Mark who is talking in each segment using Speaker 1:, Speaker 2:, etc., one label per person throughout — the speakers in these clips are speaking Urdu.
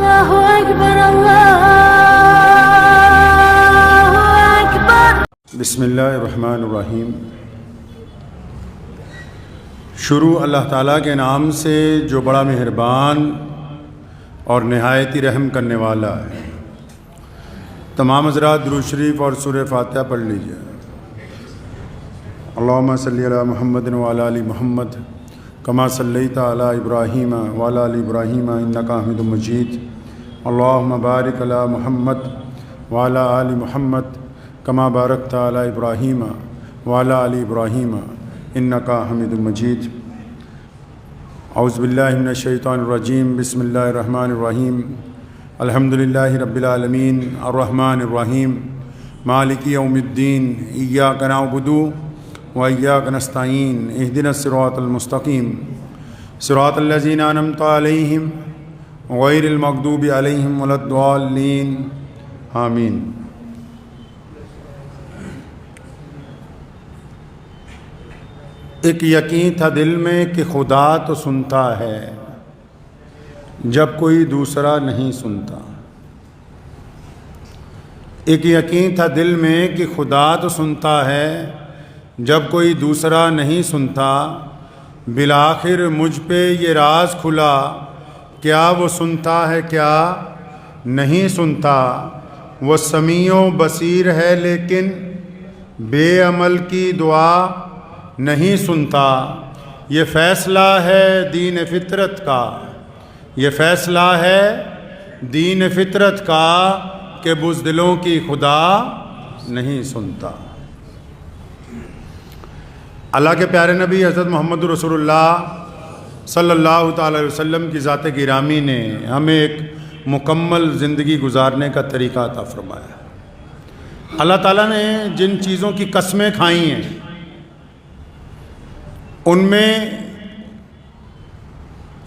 Speaker 1: الله أكبر الله أكبر.
Speaker 2: بسم اللہ الرحمن الرحیم۔ شروع اللہ تعالیٰ کے نام سے جو بڑا مہربان اور نہایت ہی رحم کرنے والا ہے۔ تمام حضرات درود شریف اور سورہ فاتحہ پڑھ لیجئے۔ اللہم صلی علی محمد وعلی آل محمد کما صلیت علی ابراہیم وعلی آل ابراہیم انک حمید مجید۔ اللہم بارک علی محمد وعلی آل محمد کما بارکت علی ابراہیم وعلی آل ابراہیم انک حمید مجید۔ اعوذ باللہ من الشیطان الرجیم، بسم اللہ الرحمن الرحیم۔ الحمدللہ رب العالمین الرحمن الرحیم مالک یوم الدین، ایاک نعبد و ایاک نستعین، اہدنا الصراط المستقیم صراط الذین انعمت علیہم غیر المغضوب علیہم ولا الضالین، آمین۔ ایک یقین تھا دل میں کہ خدا تو سنتا ہے جب کوئی دوسرا نہیں سنتا۔ ایک یقین تھا دل میں کہ خدا تو سنتا ہے جب کوئی دوسرا نہیں سنتا۔ بالآخر مجھ پہ یہ راز کھلا، کیا وہ سنتا ہے کیا نہیں سنتا۔ وہ سمیع و بصیر ہے لیکن بے عمل کی دعا نہیں سنتا۔ یہ فیصلہ ہے دین فطرت کا، یہ فیصلہ ہے دین فطرت کا کہ بزدلوں کی خدا نہیں سنتا۔ اللہ کے پیارے نبی حضرت محمد رسول اللہ صلی اللہ تعالی وسلم کی ذات گرامی نے ہمیں ایک مکمل زندگی گزارنے کا طریقہ عطا فرمایا۔ اللہ تعالیٰ نے جن چیزوں کی قسمیں کھائی ہیں ان میں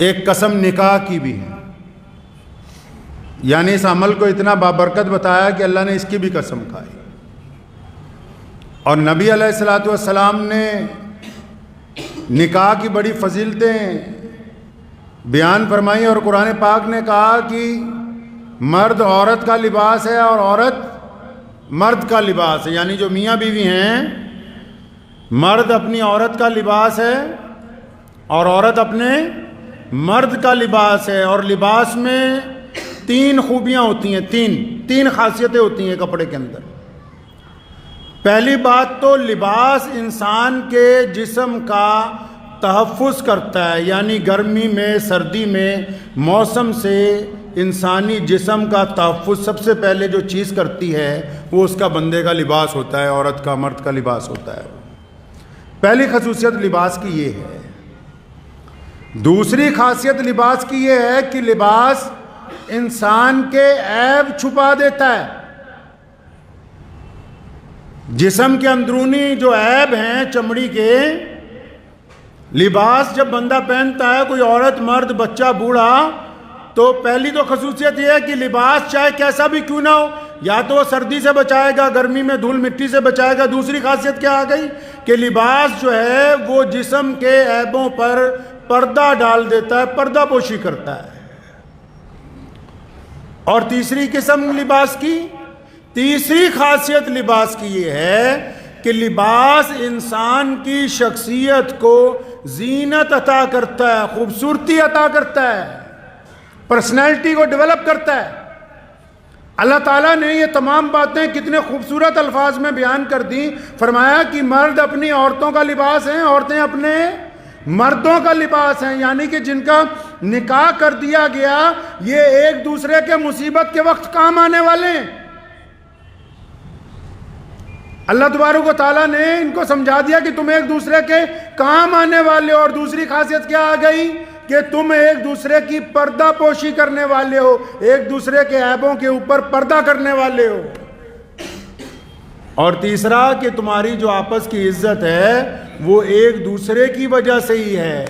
Speaker 2: ایک قسم نکاح کی بھی ہے، یعنی اس عمل کو اتنا بابرکت بتایا کہ اللہ نے اس کی بھی قسم کھائی۔ اور نبی علیہ الصلوۃ والسلام نے نکاح کی بڑی فضیلتیں بیان فرمائی، اور قرآن پاک نے کہا کہ مرد عورت کا لباس ہے اور عورت مرد کا لباس ہے، یعنی جو میاں بیوی ہیں مرد اپنی عورت کا لباس ہے اور عورت اپنے مرد کا لباس ہے۔ اور لباس میں تین خوبیاں ہوتی ہیں، تین خاصیتیں ہوتی ہیں کپڑے کے اندر۔ پہلی بات تو لباس انسان کے جسم کا تحفظ کرتا ہے، یعنی گرمی میں سردی میں موسم سے انسانی جسم کا تحفظ سب سے پہلے جو چیز کرتی ہے وہ اس کا بندے کا لباس ہوتا ہے، عورت کا مرد کا لباس ہوتا ہے۔ پہلی خصوصیت لباس کی یہ ہے۔ دوسری خاصیت لباس کی یہ ہے کہ لباس انسان کے عیب چھپا دیتا ہے۔ جسم کے اندرونی جو عیب ہیں چمڑی کے، لباس جب بندہ پہنتا ہے، کوئی عورت مرد بچہ بوڑھا، تو پہلی تو خصوصیت یہ ہے کہ لباس چاہے کیسا بھی کیوں نہ ہو، یا تو وہ سردی سے بچائے گا، گرمی میں دھول مٹی سے بچائے گا۔ دوسری خاصیت کیا آ گئی کہ لباس جو ہے وہ جسم کے عیبوں پر پردہ ڈال دیتا ہے، پردہ پوشی کرتا ہے۔ اور تیسری قسم لباس کی، تیسری خاصیت لباس کی یہ ہے کہ لباس انسان کی شخصیت کو زینت عطا کرتا ہے، خوبصورتی عطا کرتا ہے، پرسنالٹی کو ڈیولپ کرتا ہے۔ اللہ تعالیٰ نے یہ تمام باتیں کتنے خوبصورت الفاظ میں بیان کر دیں۔ فرمایا کہ مرد اپنی عورتوں کا لباس ہیں، عورتیں اپنے مردوں کا لباس ہیں، یعنی کہ جن کا نکاح کر دیا گیا یہ ایک دوسرے کے مصیبت کے وقت کام آنے والے ہیں۔ اللہ تبارک و تعالیٰ نے ان کو سمجھا دیا کہ تم ایک دوسرے کے کام آنے والے ہو۔ اور دوسری خاصیت کیا آ گئی کہ تم ایک دوسرے کی پردہ پوشی کرنے والے ہو، ایک دوسرے کے عیبوں کے اوپر پردہ کرنے والے ہو۔ اور تیسرا کہ تمہاری جو آپس کی عزت ہے وہ ایک دوسرے کی وجہ سے ہی ہے۔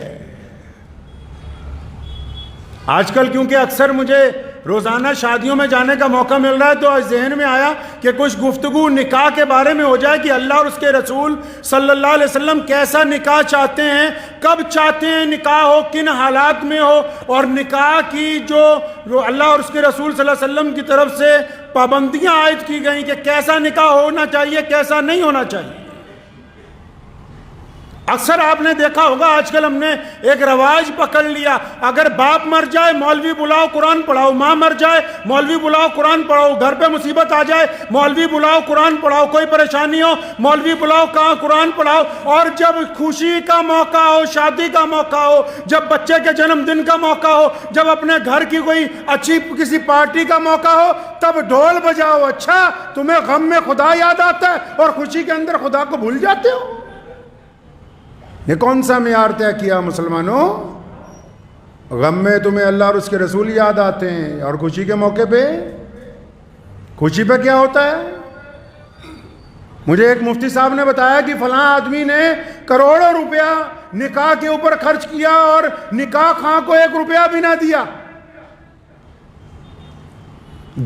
Speaker 2: آج کل کیونکہ اکثر مجھے روزانہ شادیوں میں جانے کا موقع مل رہا ہے تو ذہن میں آیا کہ کچھ گفتگو نکاح کے بارے میں ہو جائے کہ اللہ اور اس کے رسول صلی اللہ علیہ وسلم کیسا نکاح چاہتے ہیں، کب چاہتے ہیں نکاح ہو، کن حالات میں ہو، اور نکاح کی جو اللہ اور اس کے رسول صلی اللہ علیہ وسلم کی طرف سے پابندیاں عائد کی گئیں کہ کیسا نکاح ہونا چاہیے، کیسا نہیں ہونا چاہیے۔ اکثر آپ نے دیکھا ہوگا آج کل ہم نے ایک رواج پکڑ لیا، اگر باپ مر جائے مولوی بلاؤ قرآن پڑھاؤ، ماں مر جائے مولوی بلاؤ قرآن پڑھاؤ، گھر پہ مصیبت آ جائے مولوی بلاؤ قرآن پڑھاؤ، کوئی پریشانی ہو مولوی بلاؤ کہاں قرآن پڑھاؤ، اور جب خوشی کا موقع ہو، شادی کا موقع ہو، جب بچے کے جنم دن کا موقع ہو، جب اپنے گھر کی کوئی اچھی کسی پارٹی کا موقع ہو، تب ڈھول بجاؤ۔ اچھا تمہیں غم میں خدا یاد آتا ہے اور خوشی کے اندر خدا کو بھول جاتے ہو؟ یہ کون سا معیار طے کیا مسلمانوں؟ غم میں تمہیں اللہ اور اس کے رسول یاد آتے ہیں، اور خوشی کے موقع پہ، خوشی پہ کیا ہوتا ہے؟ مجھے ایک مفتی صاحب نے بتایا کہ فلاں آدمی نے کروڑوں روپیہ نکاح کے اوپر خرچ کیا اور نکاح خواہ کو 1 روپیہ بھی نہ دیا۔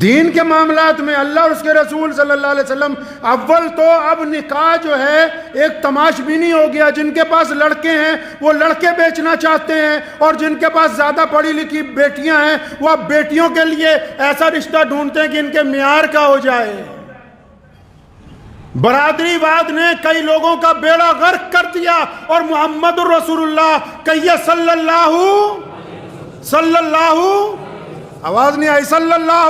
Speaker 2: دین کے معاملات میں اللہ اور اس کے رسول صلی اللہ علیہ وسلم، اول تو اب نکاح جو ہے ایک تماش بینی ہو گیا، جن کے پاس لڑکے ہیں وہ لڑکے بیچنا چاہتے ہیں، اور جن کے پاس زیادہ پڑھی لکھی بیٹیاں ہیں وہ اب بیٹیوں کے لیے ایسا رشتہ ڈھونڈتے ہیں کہ ان کے معیار کا ہو جائے۔ برادری واد نے کئی لوگوں کا بیڑا غرق کر دیا، اور محمد الرسول اللہ کہیے صلی اللہ آواز نہیں آئی، صلی اللہ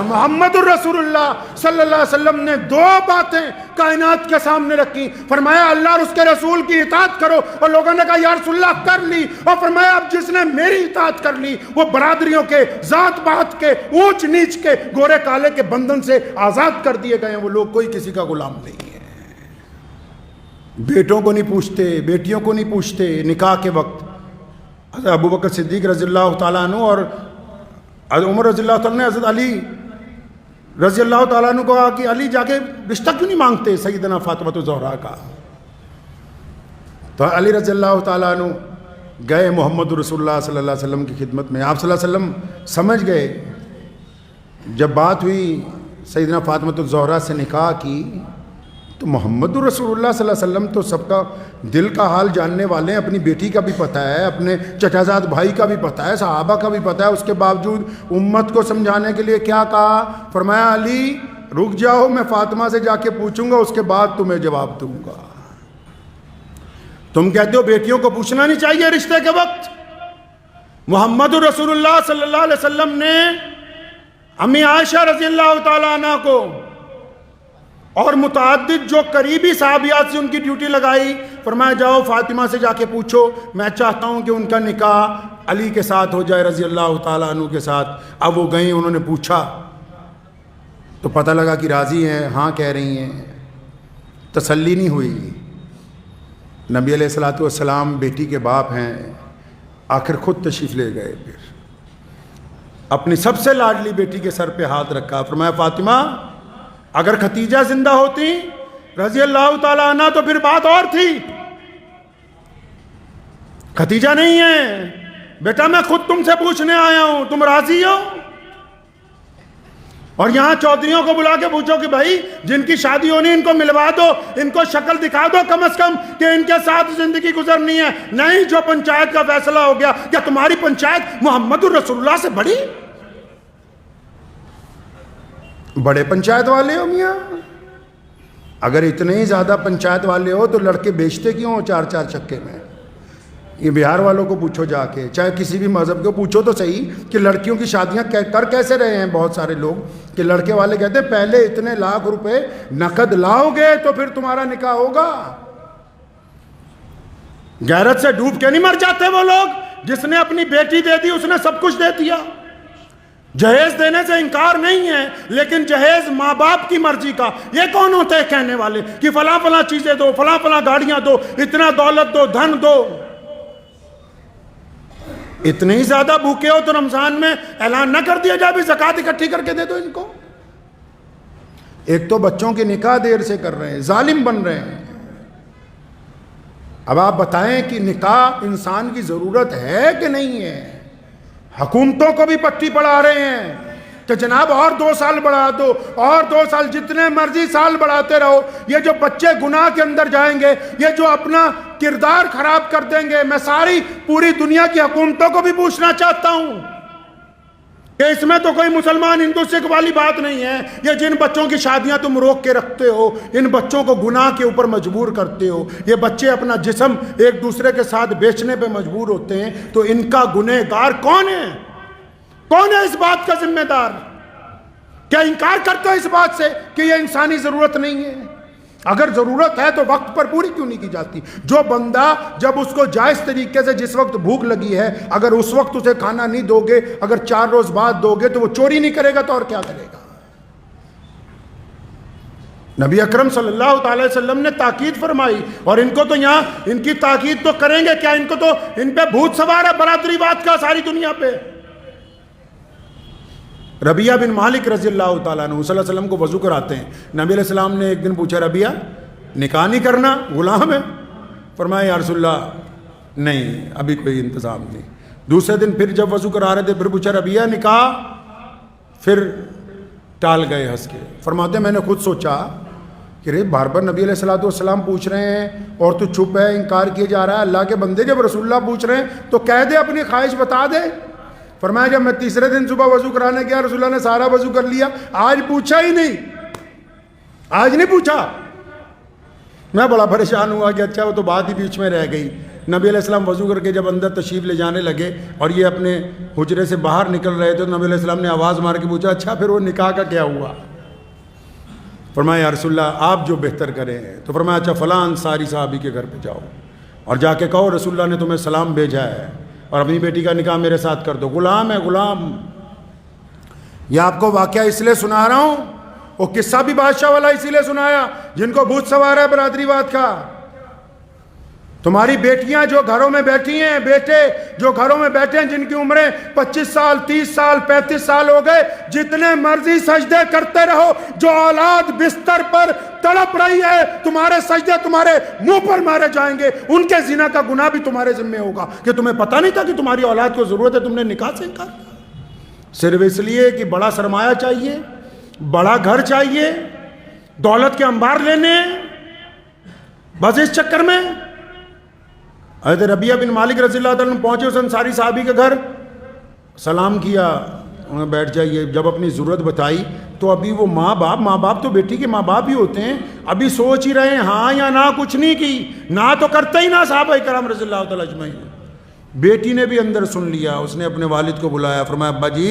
Speaker 2: محمد الرسول اللہ صلی اللہ علیہ وسلم نے 2 باتیں کائنات کے سامنے رکھی، فرمایا اللہ اور اس کے رسول کی اطاعت کرو، اور لوگوں نے کہا یا رسول اللہ کر لی، اور فرمایا اب جس نے میری اطاعت کر لی وہ برادریوں کے، ذات پات کے، اونچ نیچ کے، گورے کالے کے بندھن سے آزاد کر دیے گئے ہیں، وہ لوگ کوئی کسی کا غلام نہیں ہے۔ بیٹوں کو نہیں پوچھتے، بیٹیوں کو نہیں پوچھتے۔ نکاح کے وقت حضرت ابوبکر صدیق رضی اللہ تعالیٰ عنہ اور حضرت عمر رضی اللہ تعالیٰ نے حضرت علی رضی اللہ تعالیٰ عنہ کو کہا کہ علی جا کے رشتہ کیوں نہیں مانگتے سیدنا فاطمہ الزہرا کا؟ تو علی رضی اللہ تعالیٰ عنہ گئے محمد رسول اللہ صلی اللہ علیہ وسلم کی خدمت میں۔ آپ صلی اللہ علیہ وسلم سمجھ گئے، جب بات ہوئی سیدنا فاطمہ الزہرا سے نکاح کی تو محمد رسول اللہ صلی اللہ علیہ وسلم تو سب کا دل کا حال جاننے والے ہیں، اپنی بیٹی کا بھی پتہ ہے، اپنے چچا زاد بھائی کا بھی پتہ ہے، صحابہ کا بھی پتہ ہے، اس کے باوجود امت کو سمجھانے کے لیے کیا کہا؟ فرمایا علی رک جاؤ، میں فاطمہ سے جا کے پوچھوں گا، اس کے بعد تمہیں جواب دوں گا۔ تم کہتے ہو بیٹیوں کو پوچھنا نہیں چاہیے رشتے کے وقت، محمد رسول اللہ صلی اللہ علیہ وسلم نے امی عائشہ رضی اللہ تعالیٰ عنہ کو اور متعدد جو قریبی صحابیات سے ان کی ڈیوٹی لگائی، فرمایا جاؤ فاطمہ سے جا کے پوچھو، میں چاہتا ہوں کہ ان کا نکاح علی کے ساتھ ہو جائے رضی اللہ تعالیٰ عنہ کے ساتھ۔ اب وہ گئیں، انہوں نے پوچھا تو پتہ لگا کہ راضی ہیں، ہاں کہہ رہی ہیں، تسلی نہیں ہوئی۔ نبی علیہ الصلوۃ والسلام بیٹی کے باپ ہیں، آخر خود تشریف لے گئے، پھر اپنی سب سے لاڈلی بیٹی کے سر پہ ہاتھ رکھا، فرمایا فاطمہ اگر ختیجہ زندہ ہوتی رضی اللہ تعالیٰ عنہ تو پھر بات اور تھی، ختیجہ نہیں ہے، بیٹا میں خود تم سے پوچھنے آیا ہوں، تم راضی ہو؟ اور یہاں چودھریوں کو بلا کے پوچھو کہ بھائی جن کی شادی ہونی ان کو ملوا دو، ان کو شکل دکھا دو کم از کم کہ ان کے ساتھ زندگی گزرنی ہے، نہیں جو پنچایت کا فیصلہ ہو گیا۔ کیا تمہاری پنچایت محمد الرسول اللہ سے بڑی؟ بڑے پنچایت والے ہو میاں، اگر اتنے ہی زیادہ پنچایت والے ہو تو لڑکے بیچتے کیوں ہو 4 چکے میں؟ یہ بہار والوں کو پوچھو جا کے، چاہے کسی بھی مذہب کو پوچھو تو صحیح کہ لڑکیوں کی شادیاں کر کیسے رہے ہیں بہت سارے لوگ، کہ لڑکے والے کہتے ہیں پہلے اتنے لاکھ روپے نقد لاؤ گے تو پھر تمہارا نکاح ہوگا۔ غیرت سے ڈوب کے نہیں مر جاتے وہ لوگ، جس نے اپنی بیٹی دے دی اس نے سب کچھ دے دیا۔ جہیز دینے سے انکار نہیں ہے، لیکن جہیز ماں باپ کی مرضی کا۔ یہ کون ہوتے ہیں کہنے والے کہ فلاں فلاں چیزیں دو، فلاں فلاں گاڑیاں دو، اتنا دولت دو، دھن دو؟ اتنے ہی زیادہ بھوکے ہو تو رمضان میں اعلان نہ کر دیا جائے بھی زکوٰۃ اکٹھی کر کے دے دو ان کو۔ ایک تو بچوں کے نکاح دیر سے کر رہے ہیں، ظالم بن رہے ہیں۔ اب آپ بتائیں کہ نکاح انسان کی ضرورت ہے کہ نہیں ہے؟ حکومتوں کو بھی پٹی پڑھا رہے ہیں کہ جناب اور 2 سال بڑھا دو، اور 2 سال، جتنے مرضی سال بڑھاتے رہو۔ یہ جو بچے گناہ کے اندر جائیں گے، یہ جو اپنا کردار خراب کر دیں گے، میں ساری پوری دنیا کی حکومتوں کو بھی پوچھنا چاہتا ہوں کہ اس میں تو کوئی مسلمان ہندو سکھ والی بات نہیں ہے۔ یہ جن بچوں کی شادیاں تم روک کے رکھتے ہو، ان بچوں کو گناہ کے اوپر مجبور کرتے ہو، یہ بچے اپنا جسم ایک دوسرے کے ساتھ بیچنے پہ مجبور ہوتے ہیں، تو ان کا گنہگار کون ہے؟ کون ہے اس بات کا ذمہ دار؟ کیا انکار کرتے ہو اس بات سے کہ یہ انسانی ضرورت نہیں ہے؟ اگر ضرورت ہے تو وقت پر پوری کیوں نہیں کی جاتی؟ جو بندہ جب اس کو جائز طریقے سے جس وقت بھوک لگی ہے، اگر اس وقت اسے کھانا نہیں دو گے، اگر 4 روز بعد دو گے تو وہ چوری نہیں کرے گا تو اور کیا کرے گا؟ نبی اکرم صلی اللہ تعالی وسلم نے تاکید فرمائی، اور ان کو تو یہاں ان کی تاکید تو کریں گے کیا؟ ان کو تو ان پہ بھوت سوار ہے برادری بات کا ساری دنیا پہ۔ ربیہ بن مالک رضی اللہ تعالیٰ عنہ صلی اللہ علیہ وسلم کو وضو کراتے ہیں۔ نبی علیہ السلام نے ایک دن پوچھا، ربیہ نکاح نہیں کرنا، غلام ہے؟ فرمایا یا رسول اللہ نہیں، ابھی کوئی انتظام نہیں۔ دوسرے دن پھر جب وضو کرا رہے تھے پھر پوچھا، ربیہ نکاح؟ پھر ٹال گئے ہنس کے۔ فرماتے ہیں میں نے خود سوچا کہ بار بار نبی علیہ السلام پوچھ رہے ہیں اور تو چپ ہے، انکار کیے جا رہا ہے۔ اللہ کے بندے جب رسول اللہ پوچھ رہے ہیں تو کہہ دے، اپنی خواہش بتا دے۔ فرمایا جب میں تیسرے دن صبح وضو کرانے گیا، رسول اللہ نے سارا وضو کر لیا، آج پوچھا ہی نہیں، آج نہیں پوچھا۔ میں بڑا پریشان ہوا کہ اچھا وہ تو بات ہی بیچ میں رہ گئی۔ نبی علیہ السلام وضو کر کے جب اندر تشریف لے جانے لگے اور یہ اپنے حجرے سے باہر نکل رہے تھے تو نبی علیہ السلام نے آواز مار کے پوچھا، اچھا پھر وہ نکاح کا کیا ہوا؟ فرمایا یا رسول اللہ آپ جو بہتر کریں۔ تو فرمایا اچھا فلاں انصاری صحابی کے گھر پہ جاؤ اور جا کے کہو رسول اللہ نے تمہیں سلام بھیجا ہے اور اپنی بیٹی کا نکاح میرے ساتھ کر دو۔ غلام ہے، غلام۔ یہ آپ کو واقعہ اس لیے سنا رہا ہوں، وہ قصہ بھی بادشاہ والا اسی لیے سنایا جن کو بھوت سوار ہے برادری واد کا۔ تمہاری بیٹیاں جو گھروں میں بیٹھی ہیں، بیٹے جو گھروں میں بیٹھے ہیں، جن کی عمریں 25 سال 30 سال 35 سال ہو گئے، جتنے مرضی سجدے کرتے رہو، جو اولاد بستر پر تڑپ رہی ہے، تمہارے سجدے تمہارے منہ پر مارے جائیں گے، ان کے زنا کا گناہ بھی تمہارے ذمہ ہوگا کہ تمہیں پتہ نہیں تھا کہ تمہاری اولاد کو ضرورت ہے، تم نے نکاح سے انکار کیا صرف اس لیے کہ بڑا سرمایہ چاہیے، بڑا گھر چاہیے، دولت کے انبار لینے، بس اس چکر میں۔ حضرت ربیہ بن مالک رضی اللہ تعالیٰ عنہ پہنچے اس انصاری صحابی کے گھر، سلام کیا، انہیں بیٹھ جائیے۔ جب اپنی ضرورت بتائی تو ابھی وہ ماں باپ تو بیٹی کے ماں باپ ہی ہوتے ہیں، ابھی سوچ ہی رہے ہیں ہاں یا نہ، کچھ نہیں کی، نہ تو کرتے ہی نہ صحابہ کرام رضی اللہ تعالیٰ اجمعین۔ بیٹی نے بھی اندر سن لیا، اس نے اپنے والد کو بلایا، فرمایا ابا جی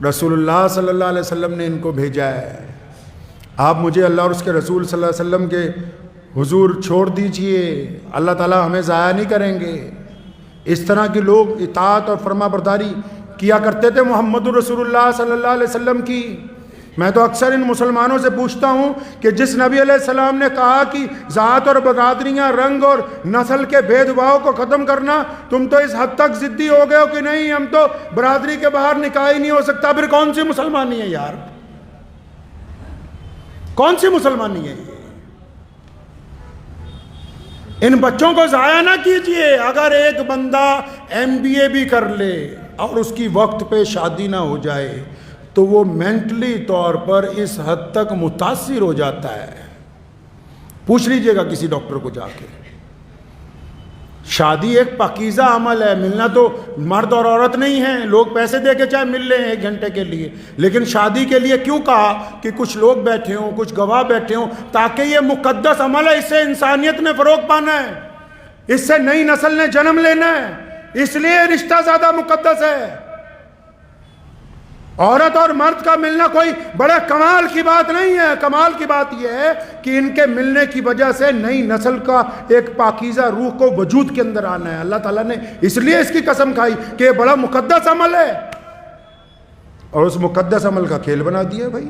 Speaker 2: رسول اللہ صلی اللہ علیہ وسلم نے ان کو بھیجا ہے، آپ مجھے اللہ اور اس کے رسول صلی اللہ علیہ وسلم کے حضور چھوڑ دیجئے، اللہ تعالیٰ ہمیں ضائع نہیں کریں گے۔ اس طرح کے لوگ اطاعت اور فرما برداری کیا کرتے تھے محمد رسول اللہ صلی اللہ علیہ وسلم کی۔ میں تو اکثر ان مسلمانوں سے پوچھتا ہوں کہ جس نبی علیہ السلام نے کہا کہ ذات اور برادریاں، رنگ اور نسل کے بھید بھاؤ کو ختم کرنا، تم تو اس حد تک ضدی ہو گئے ہو کہ نہیں ہم تو برادری کے باہر نکاح ہی نہیں ہو سکتا۔ پھر کون سی مسلمانی ہے یار؟ کون سی مسلمانی ہے یہ؟ ان بچوں کو ضائع نہ کیجئے۔ اگر ایک بندہ MBA بھی کر لے اور اس کی وقت پہ شادی نہ ہو جائے تو وہ مینٹلی طور پر اس حد تک متاثر ہو جاتا ہے، پوچھ لیجئے گا کسی ڈاکٹر کو جا کے۔ شادی ایک پاکیزہ عمل ہے، ملنا تو مرد اور عورت نہیں ہیں، لوگ پیسے دے کے چاہے مل لیں 1 گھنٹے کے لیے، لیکن شادی کے لیے کیوں کہا کہ کچھ لوگ بیٹھے ہوں، کچھ گواہ بیٹھے ہوں، تاکہ یہ مقدس عمل ہے، اس سے انسانیت نے فروغ پانا ہے، اس سے نئی نسل نے جنم لینا ہے، اس لیے رشتہ زیادہ مقدس ہے۔ عورت اور مرد کا ملنا کوئی بڑے کمال کی بات نہیں ہے، کمال کی بات یہ ہے کہ ان کے ملنے کی وجہ سے نئی نسل کا ایک پاکیزہ روح کو وجود کے اندر آنا ہے۔ اللہ تعالیٰ نے اس لیے اس کی قسم کھائی کہ یہ بڑا مقدس عمل ہے، اور اس مقدس عمل کا کھیل بنا دیا بھائی۔